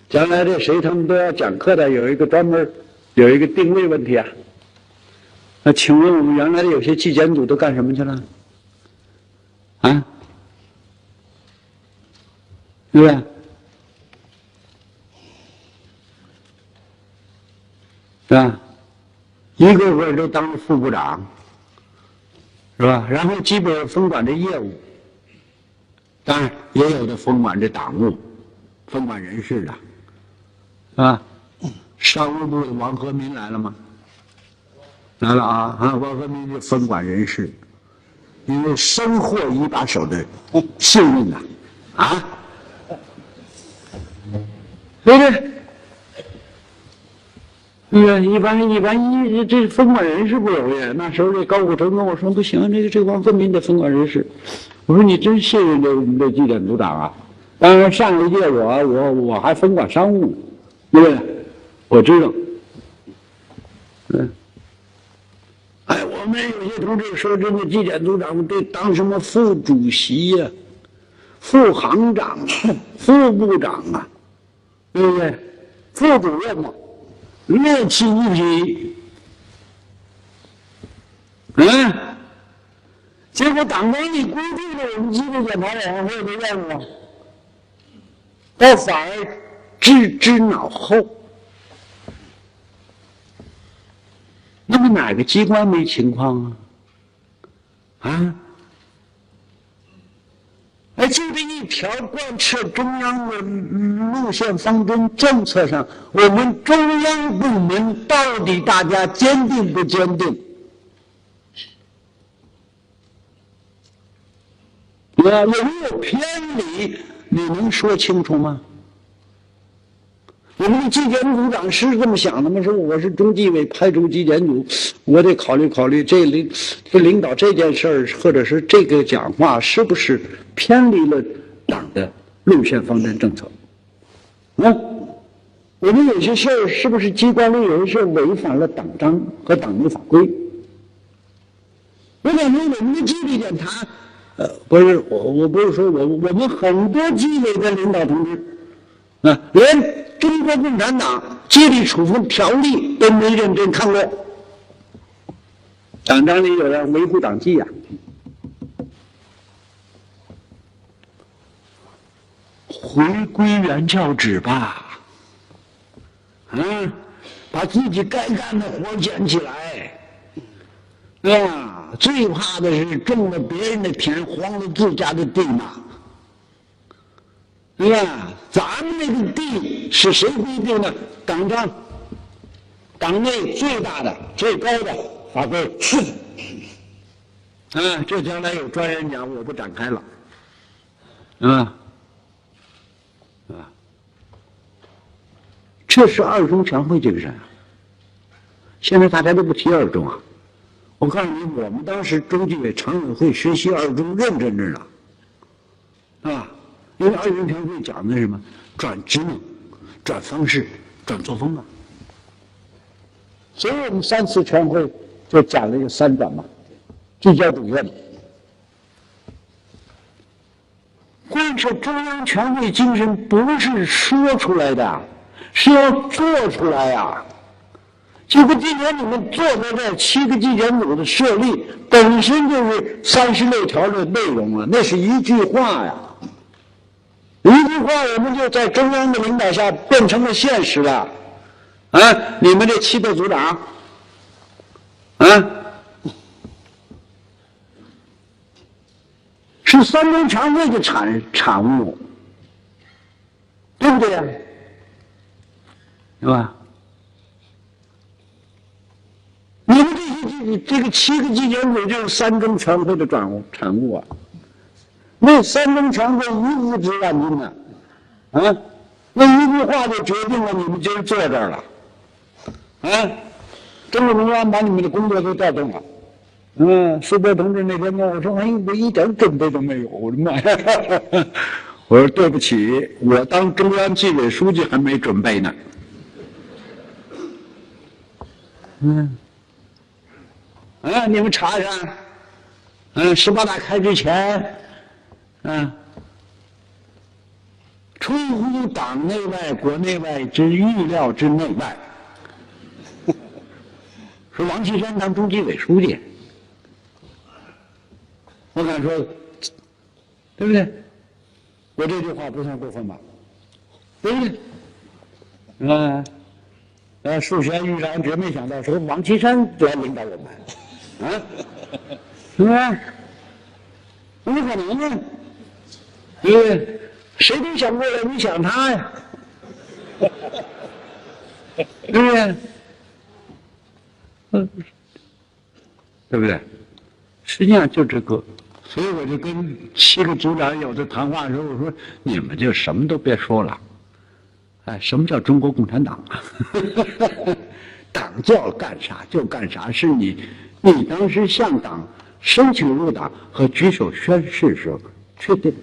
将来这谁他们都要讲课的，有一个专门有一个定位问题啊。那请问我们原来的有些纪检组都干什么去了？对不对？是吧？一个个都当了副部长，是吧？然后基本分管这业务，当然也有的分管这党务，分管人事的，是吧？商务部的王和民来了吗？来了王和民就分管人事，因为深获一把手的信任呐，对不对？一般这分管人事不容易。那时候这高虎城跟我说不行，这王和民得分管人事。我说你真信任这纪检组长啊？当然上一届我还分管商务，对不对？我知道，我们有些同志说，这个纪检组长得当什么副主席呀、副行长啊、副部长啊，对不对？副主任嘛，略起一匹。结果党章里规定了我们纪律检查委员会的任务，倒反而置之脑后。那么哪个机关没情况就这一条贯彻中央的路线方针政策上，我们中央部门到底大家坚定不坚定？有没有偏离？你能说清楚吗？我们的纪检组长是这么想的吗？说我是中纪委派出纪检组，我得考虑考虑这领导这件事儿，或者是这个讲话是不是偏离了党的路线方针政策？我们有些事儿是不是机关里有些事违反了党章和党内法规？我感觉我们的纪律检查，不是我不是说我们很多纪委的领导同志，连中国共产党纪律处分条例都没认真看过。党章里有了维护党纪回归原教旨吧，把自己该干的活捡起来，最怕的是种了别人的田，荒了自家的地嘛，对吧？咱们那个地是谁规定的？党章，党内最大的、最高的法规。这将来有专人讲，我不展开了，这是二中全会精神啊！现在大家都不提二中啊！我告诉你，我们当时中纪委常委会学习二中认真着呢，因为二中全会讲的是什么？转职能、转方式、转作风啊！所以我们3次全会就讲了一个3转嘛，聚焦主愿。贯彻中央全会精神不是说出来的，是要做出来呀！结果今年你们坐在这儿7个纪检组的设立，本身就是36条的内容了，那是一句话呀，一句话我们就在中央的领导下变成了现实了。你们这7个组长，是3中全会的产物，对不对呀？是吧？你们这个7个纪检组就是3中全会的产物啊！那3中全会一物之万金呢，那一句话就决定了你们今儿坐这儿了，中共中央把你们的工作都调动了。苏波同志那天跟我说：“哎，我一点准备都没有。”我的妈呀！我说对不起，我当中央纪委书记还没准备呢。你们查查，18大开之前，出乎党内外、国内外之预料之内外，说王岐山当中纪委书记，我敢说，对不对？我这句话不算过分吧？对不对？数学遇上绝没想到说王岐山来领导我们，是吧？怎么可能呢？对不对？谁没想过来？你想他呀？对不对？对不对？实际上就这个，所以我就跟7个组长有的谈话的时候，我说你们就什么都别说了，什么叫中国共产党啊？党叫干啥就干啥，是你当时向党申请入党和举手宣誓时候确定，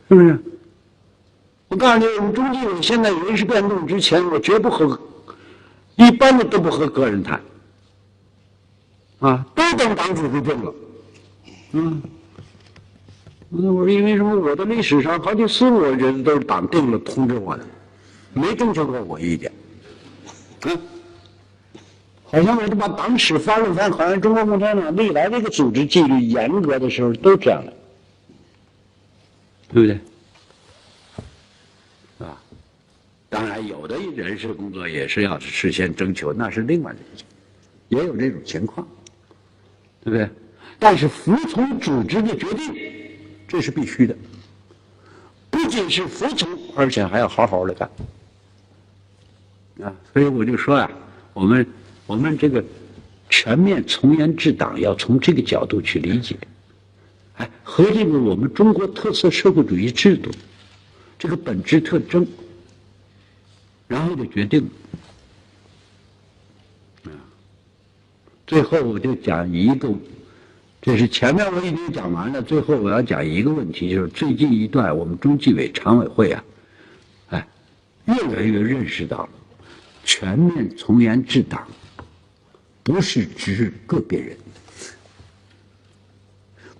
是不是？我告诉你，我们中纪委现在人事变动之前，我绝不和一般的都不和个人谈，都等党组织定了。我说因为什么？我的历史上好几次我人都是党定了通知我的，没征求过我意见。好像我都把党史翻了翻，好像中国共产党历来这个组织纪律严格的时候都这样的，对不对？当然，有的人事工作也是要事先征求，那是另外的事情，也有这种情况，对不对？但是服从组织的决定，这是必须的。不仅是服从，而且还要好好的干。所以我就说我们这个全面从严治党要从这个角度去理解，和这个我们中国特色社会主义制度这个本质特征，然后就决定。最后我就讲一个，这是前面我已经讲完了，最后我要讲一个问题，就是最近一段我们中纪委常委会越来越认识到了全面从严治党不是指个别人，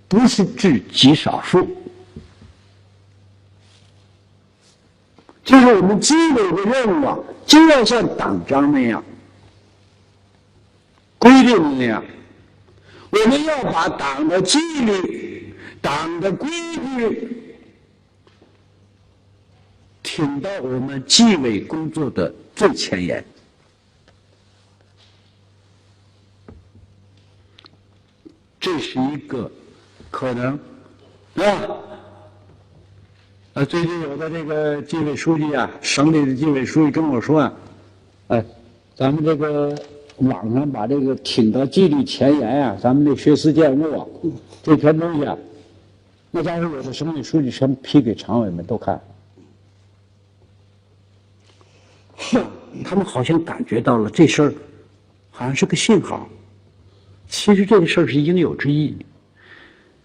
不是指极少数，就是我们纪委的任务就要像党章那样规定的那样，我们要把党的纪律、党的规矩挺到我们纪委工作的最前沿。这是一个可能，是吧？最近有的这个纪委书记啊，省里的纪委书记跟我说啊，咱们这个网上把这个挺到纪律前沿啊，咱们这学思践务啊，这篇东西啊，那家伙有的省委书记全批给常委们都看。他们好像感觉到了这事儿，好像是个信号。其实这个事儿是应有之义。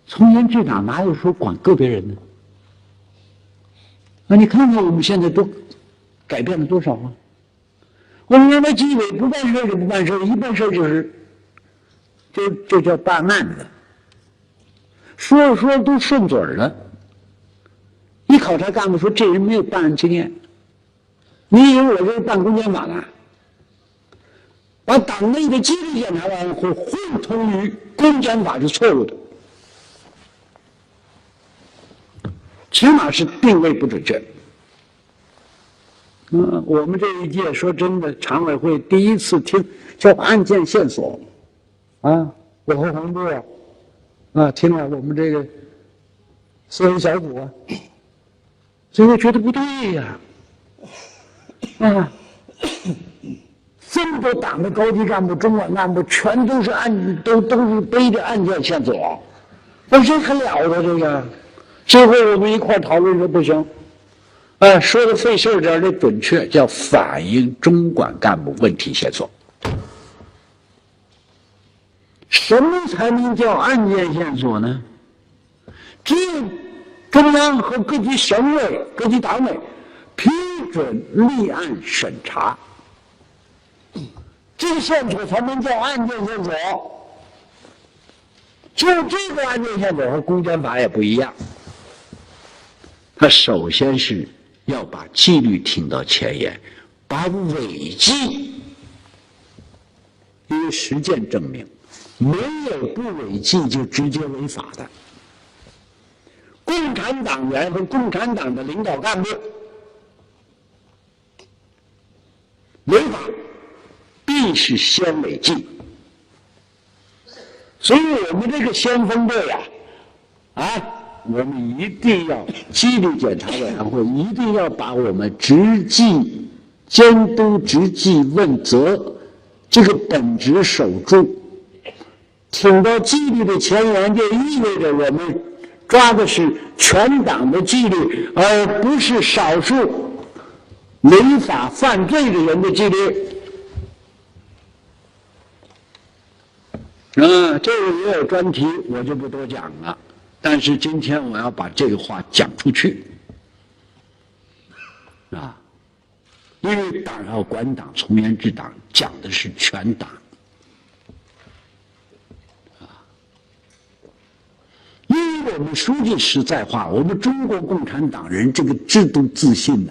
从严治党哪有说管个别人呢？你看看我们现在都改变了多少啊！我们原来纪委不办事就不办事，一办事就叫办案的，说都顺嘴了。一考察干部说这人没有办案经验，你以为我这是办公检法呢？把党内的纪律检查委员会混同于公检法是错误的，起码是定位不准确。我们这一届说真的，常委会第一次听叫案件线索，我和黄部听了我们这个思维小组所以我觉得不对呀，这么多党的高级干部、中管干部，全都是都是背着案件线索，这可了得这个。最后我们一块讨论说不行。说的费事点的准确，叫反映中管干部问题线索。什么才能叫案件线索呢？只有中央和各级省委、各级党委批准立案审查，这个线索才能叫案件线索。就这个案件线索和公检法也不一样，它首先是要把纪律挺到前沿，把违纪，因为实践证明，没有不违纪就直接违法的。共产党员和共产党的领导干部违法，必是先违纪。所以我们这个先锋队我们一定要纪律检查委员会一定要把我们执纪监督、执纪问责这个本职守住。挺到纪律的前沿，就意味着我们抓的是全党的纪律，而不是少数违法犯罪的人的纪律。这个也有专题，我就不多讲了。但是今天我要把这个话讲出去，因为党要管党，从严治党，讲的是全党，因为我们说句实在话，我们中国共产党人这个制度自信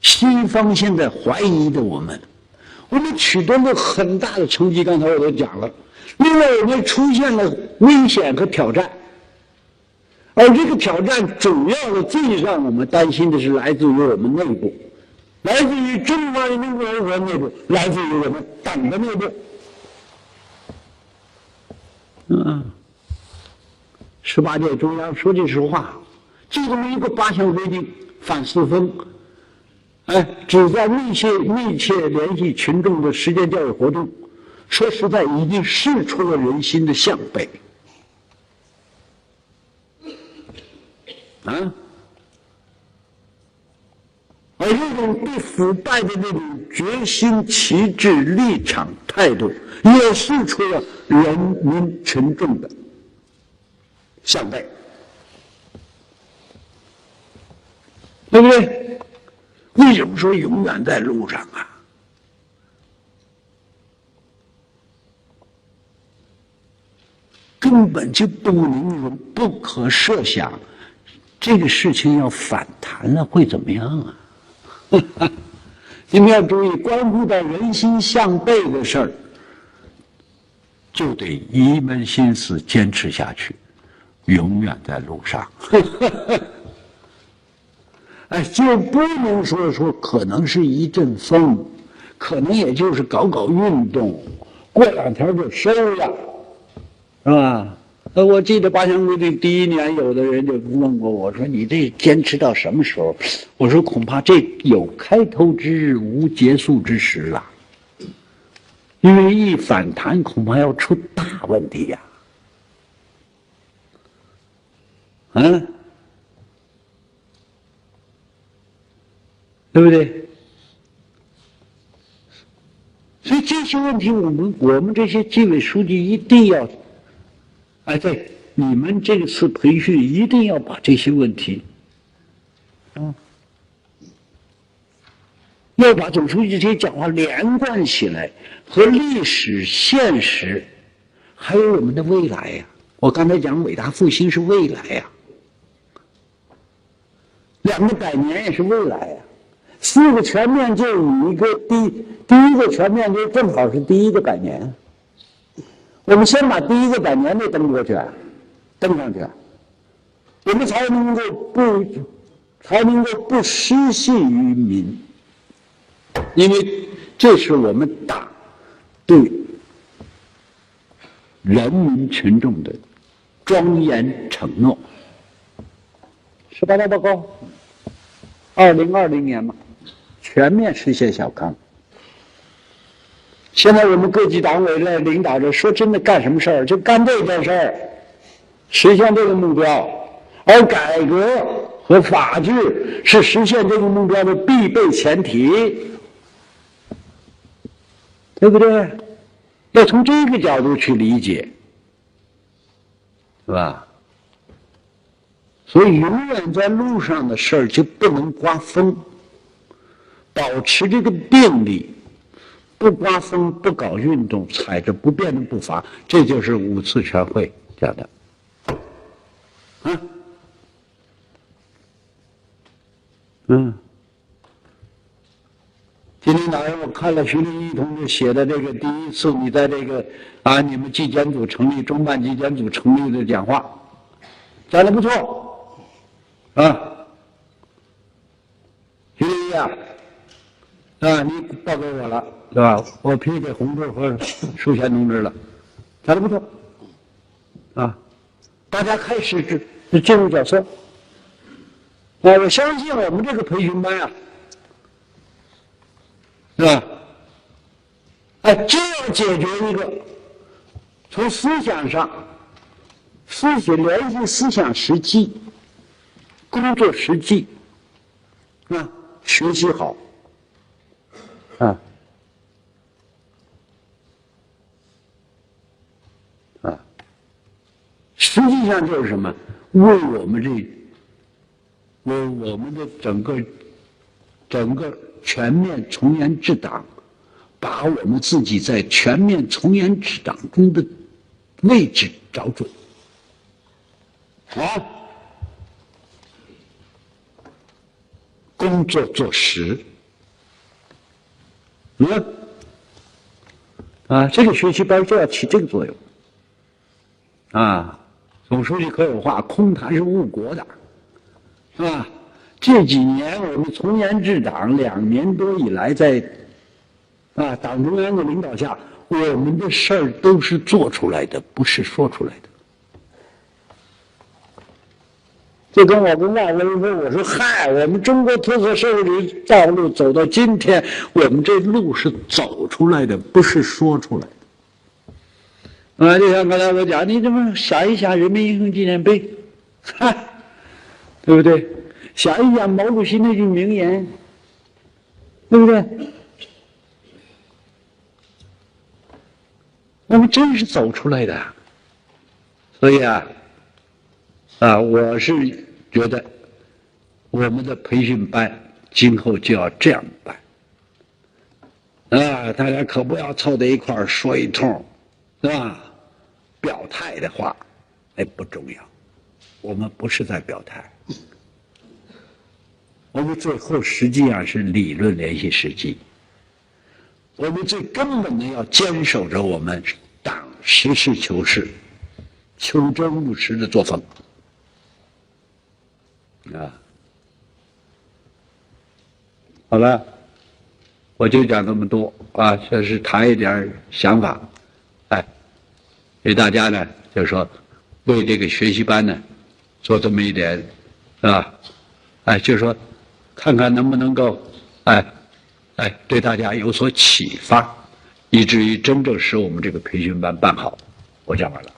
西方现在怀疑的我们取得了很大的成绩，刚才我都讲了。另外，我们出现了危险和挑战。而这个挑战主要的最让我们担心的是来自于我们内部，来自于中华人民共和国内部，来自于我们党的内部。18届中央说句实话，就这么一个8项规定反四风，只在密切联系群众的实践教育活动，说实在已经试出了人心的向背。而这种对腐败的这种决心、旗帜、立场、态度，也是出了人民群众的向背，对不对？为什么说永远在路上根本就不能容、不可设想，这个事情要反弹了会怎么样你们要注意，关乎到人心向背的事儿，就得一门心思坚持下去，永远在路上。就不能说可能是一阵风，可能也就是搞运动，过2天就收了。是吧？我记得八项规定第一年，有的人就问过我说：“你这坚持到什么时候？”我说：“恐怕这有开头之日，无结束之时了。因为一反弹，恐怕要出大问题呀。对不对？所以这些问题，我们这些纪委书记一定要，对，你们这次培训一定要把这些问题，要把总书记这些讲话连贯起来，和历史、现实，还有我们的未来呀。我刚才讲伟大复兴是未来呀，2个100年也是未来呀，4个全面就有一个第一个全面就正好是第1个100年。我们先把第1个100年得登过去，登上去，我们才能够不失信于民。因为这是我们党对人民群众的庄严承诺。18大报告，2020年嘛，全面实现小康。现在我们各级党委的领导者说真的干什么事儿，就干这件事儿，实现这个目标。而改革和法治是实现这个目标的必备前提。对不对？要从这个角度去理解，是吧？所以永远在路上的事儿就不能刮风，保持这个定力，不刮风，不搞运动，踩着不变的步伐，这就是5次全会讲的。今天早上我看了徐立毅同志写的这个第一次你在这个你们纪检组成立中办纪检组成立的讲话，讲得不错徐立毅你报给我了对吧？我批给洪志和舒贤同志了，讲得不错大家开始进入角色我相信我们这个培训班是吧？就要解决一个从思想上联系思想实际，工作实际学习好实际上就是什么？为我们的整个全面从严治党，把我们自己在全面从严治党中的位置找准工作做实这个学习班就要起这个作用总书记可有话，空谈是误国的是吧？这几年我们从严治党2年多以来，在党中央的领导下，我们的事儿都是做出来的，不是说出来的。就跟我跟外国人说，我说嗨，我们中国特色社会主义道路走到今天，我们这路是走出来的，不是说出来的。就像刚才我讲，你怎么想一想人民英雄纪念碑，对不对？想一想毛主席那句名言，对不对？我们真是走出来的。所以我是觉得我们的培训班今后就要这样办大家可不要凑在一块儿说一通，是吧？表态的话，不重要，我们不是在表态，我们最后实际上是理论联系实际。我们最根本的要坚守着我们党实事求是、求真务实的作风好了，我就讲这么多这是谈一点想法。所以大家呢，就是说为这个学习班呢做这么一点，是吧？哎，就是说看看能不能够，对大家有所启发，以至于真正使我们这个培训班办好。我讲完了。